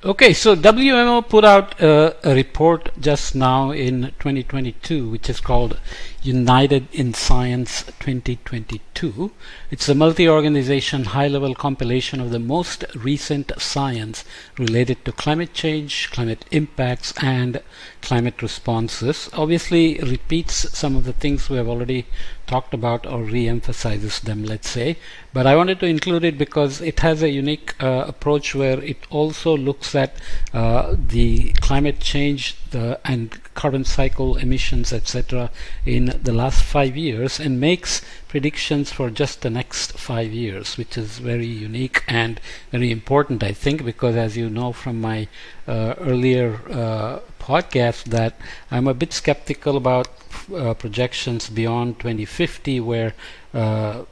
Okay, so WMO put out a report just now in 2022, which is called United in Science 2022. It's a multi-organization, high-level compilation of the most recent science related to climate change, climate impacts, and climate responses. Obviously, repeats some of the things we have already talked about or re-emphasizes them, let's say. But I wanted to include it because it has a unique approach where it also looks at the climate change and carbon cycle emissions, etc., in the last 5 years and makes predictions for just the next 5 years, which is very unique and very important, I think, because as you know from my earlier podcast, that I'm a bit skeptical about projections beyond 2050 where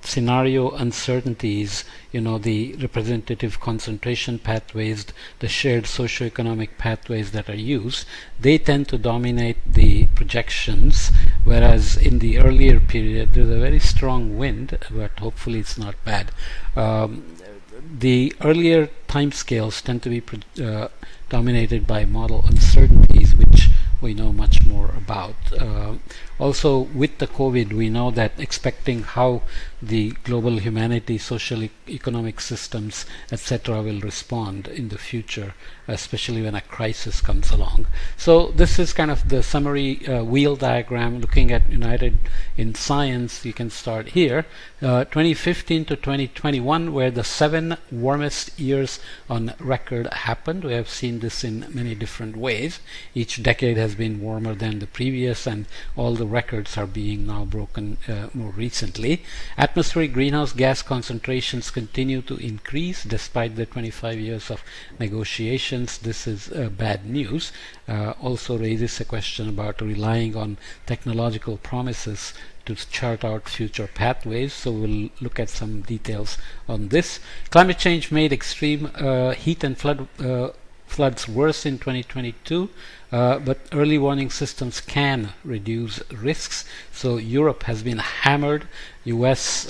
scenario uncertainties, the representative concentration pathways, the shared socioeconomic pathways that are used, they tend to dominate the projections, whereas in the earlier period there's a very strong wind, but hopefully it's not bad. The earlier timescales tend to be dominated by model uncertainties, which we know much more about. Also, with the COVID, we know that expecting how the global humanity, social, economic systems, etc., will respond in the future, especially when a crisis comes along. So this is kind of the summary wheel diagram looking at United in Science. You can start here. 2015 to 2021 were the 7 warmest years on record happened. We have seen this in many different ways. Each decade has been warmer than the previous, and all the records are being now broken more recently. Atmospheric greenhouse gas concentrations continue to increase despite the 25 years of negotiations. This is bad news. Also raises a question about relying on technological promises to chart out future pathways. So we'll look at some details on this. Climate change made extreme heat and floods worse in 2022, but early warning systems can reduce risks. So Europe has been hammered. US,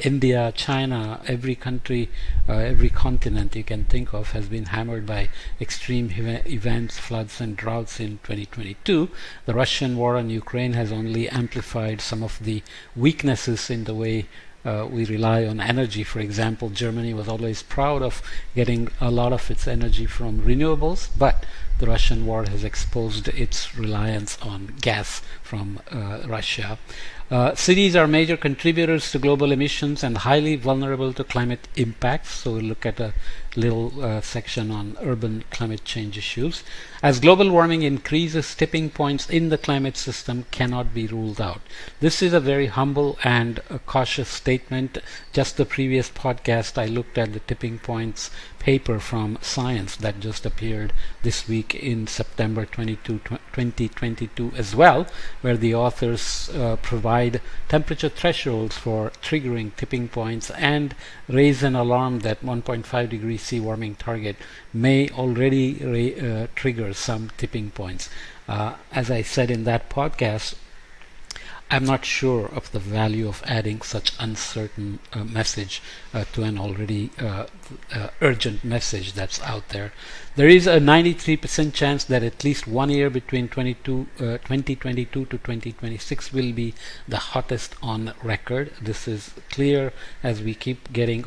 India, China, every country, every continent you can think of has been hammered by extreme events, floods and droughts in 2022. The Russian war on Ukraine has only amplified some of the weaknesses in the way we rely on energy. For example, Germany was always proud of getting a lot of its energy from renewables, but the Russian war has exposed its reliance on gas from Russia. Cities are major contributors to global emissions and highly vulnerable to climate impacts. So we'll look at a little section on urban climate change issues. As global warming increases, tipping points in the climate system cannot be ruled out. This is a very humble and a cautious statement. Just the previous podcast, I looked at the tipping points paper from Science that just appeared this week in September 2022 as well, where the authors provide temperature thresholds for triggering tipping points and raise an alarm that 1.5 degrees C warming target may already trigger some tipping points. As I said in that podcast, I'm not sure of the value of adding such uncertain message to an already urgent message that's out there. There is a 93% chance that at least 1 year between 2022 to 2026 will be the hottest on record. This is clear as we keep getting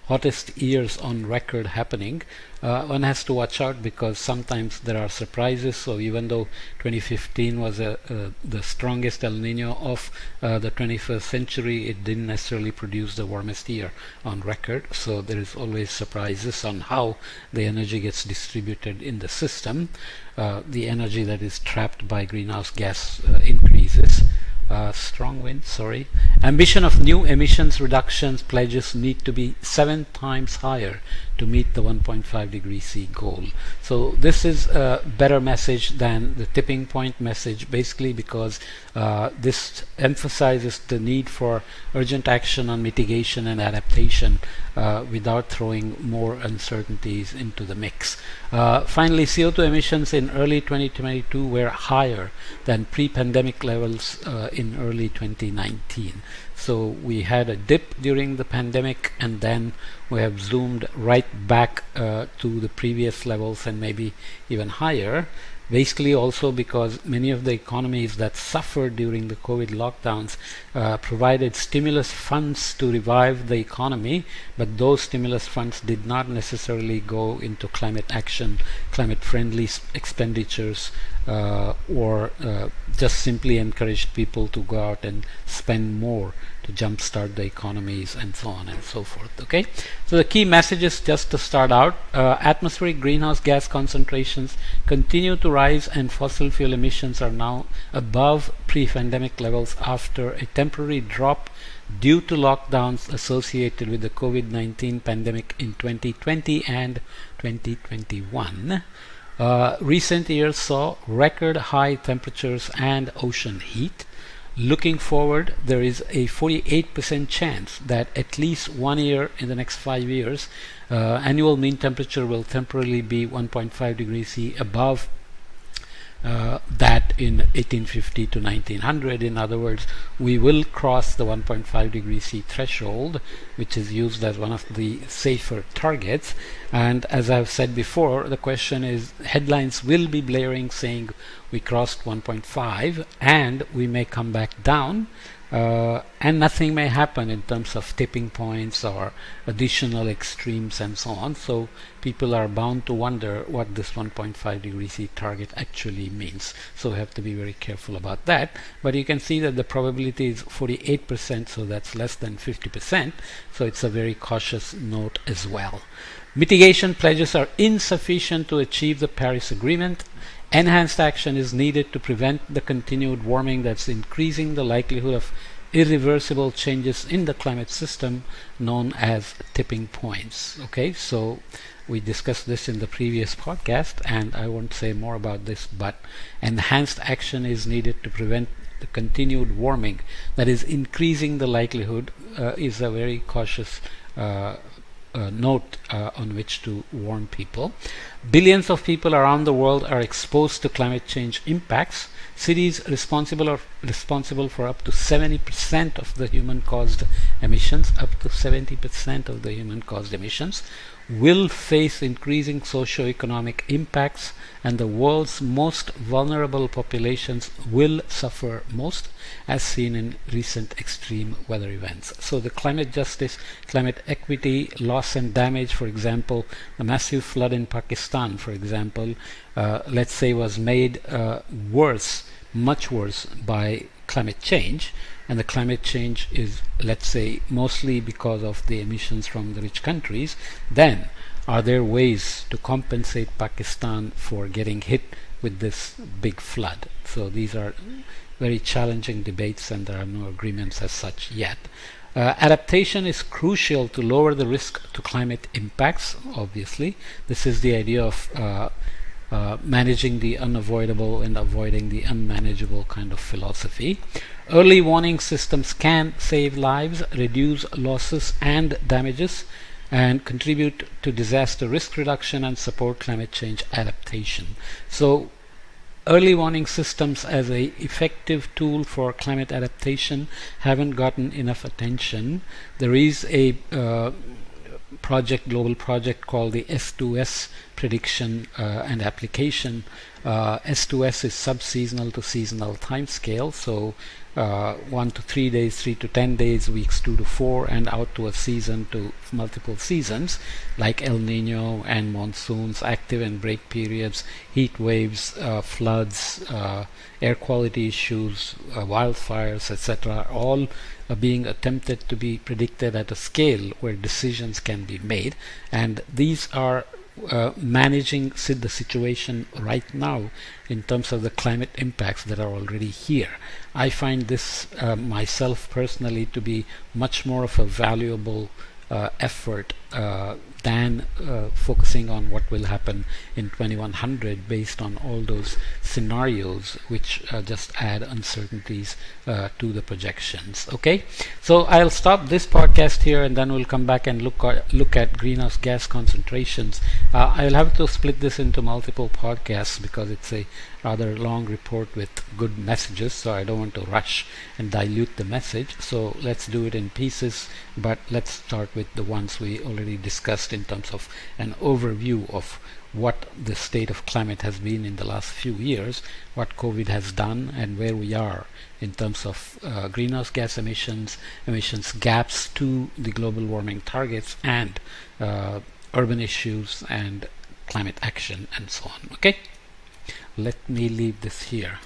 hottest years on record happening. One has to watch out because sometimes there are surprises. So even though 2015 was the strongest El Nino of the 21st century, it didn't necessarily produce the warmest year on record. So there is always surprises on how the energy gets distributed in the system. The energy that is trapped by greenhouse gas increases. Strong wind, sorry. Ambition of new emissions reductions pledges need to be 7 times higher to meet the 1.5 degree C goal. So this is a better message than the tipping point message, basically because this emphasizes the need for urgent action on mitigation and adaptation without throwing more uncertainties into the mix. Finally, CO2 emissions in early 2022 were higher than pre-pandemic levels in early 2019. So we had a dip during the pandemic, and then we have zoomed right back to the previous levels and maybe even higher. Basically also because many of the economies that suffered during the COVID lockdowns provided stimulus funds to revive the economy, but those stimulus funds did not necessarily go into climate action, climate friendly expenditures, or just simply encouraged people to go out and spend more to jumpstart the economies and so on and so forth. Okay, so the key messages, just to start out: atmospheric greenhouse gas concentrations continue to rise, and fossil fuel emissions are now above pre-pandemic levels after a temporary drop due to lockdowns associated with the COVID-19 pandemic in 2020 and 2021. Recent years saw record high temperatures and ocean heat. Looking forward, there is a 48% chance that at least 1 year in the next 5 years, annual mean temperature will temporarily be 1.5 degrees C above that in 1850 to 1900. In other words, we will cross the 1.5 degrees C threshold, which is used as one of the safer targets. And as I've said before, the question is, headlines will be blaring saying we crossed 1.5 and we may come back down, and nothing may happen in terms of tipping points or additional extremes and so on. So people are bound to wonder what this 1.5 degree C target actually means. So we have to be very careful about that. But you can see that the probability is 48%, so that's less than 50%. So it's a very cautious note as well. Mitigation pledges are insufficient to achieve the Paris Agreement. Enhanced action is needed to prevent the continued warming that's increasing the likelihood of irreversible changes in the climate system known as tipping points. Okay, so we discussed this in the previous podcast, and I won't say more about this, but enhanced action is needed to prevent the continued warming that is increasing the likelihood is a very cautious note on which to warn people. Billions of people around the world are exposed to climate change impacts. Cities responsible for up to 70% of the human-caused emissions, will face increasing socio-economic impacts, and the world's most vulnerable populations will suffer most, as seen in recent extreme weather events. So the climate justice, climate equity, loss and damage, for example, the massive flood in Pakistan, for example, let's say was made much worse by climate change, and the climate change is, let's say, mostly because of the emissions from the rich countries. Then are there ways to compensate Pakistan for getting hit with this big flood? So these are very challenging debates, and there are no agreements as such yet. Adaptation is crucial to lower the risk to climate impacts, obviously. This is the idea of managing the unavoidable and avoiding the unmanageable kind of philosophy. Early warning systems can save lives, reduce losses and damages, and contribute to disaster risk reduction and support climate change adaptation. So early warning systems as an effective tool for climate adaptation haven't gotten enough attention. There is a global project called the S2S prediction and application. S2S is sub-seasonal to seasonal time scale, so 1 to 3 days, 3 to 10 days, weeks 2 to 4, and out to a season to multiple seasons, like El Nino and monsoons, active and break periods, heat waves, floods, air quality issues, wildfires, etc., all being attempted to be predicted at a scale where decisions can be made, and these are managing the situation right now in terms of the climate impacts that are already here. I find this myself personally to be much more of a valuable effort than focusing on what will happen in 2100 based on all those scenarios which just add uncertainties to the projections. Okay, so I'll stop this podcast here, and then we'll come back and look at greenhouse gas concentrations. I'll have to split this into multiple podcasts because it's a rather long report with good messages, so I don't want to rush and dilute the message. So let's do it in pieces, but let's start with the ones we already discussed in terms of an overview of what the state of climate has been in the last few years, what COVID has done, and where we are in terms of greenhouse gas emissions gaps to the global warming targets, and urban issues and climate action and so on. Okay, let me leave this here.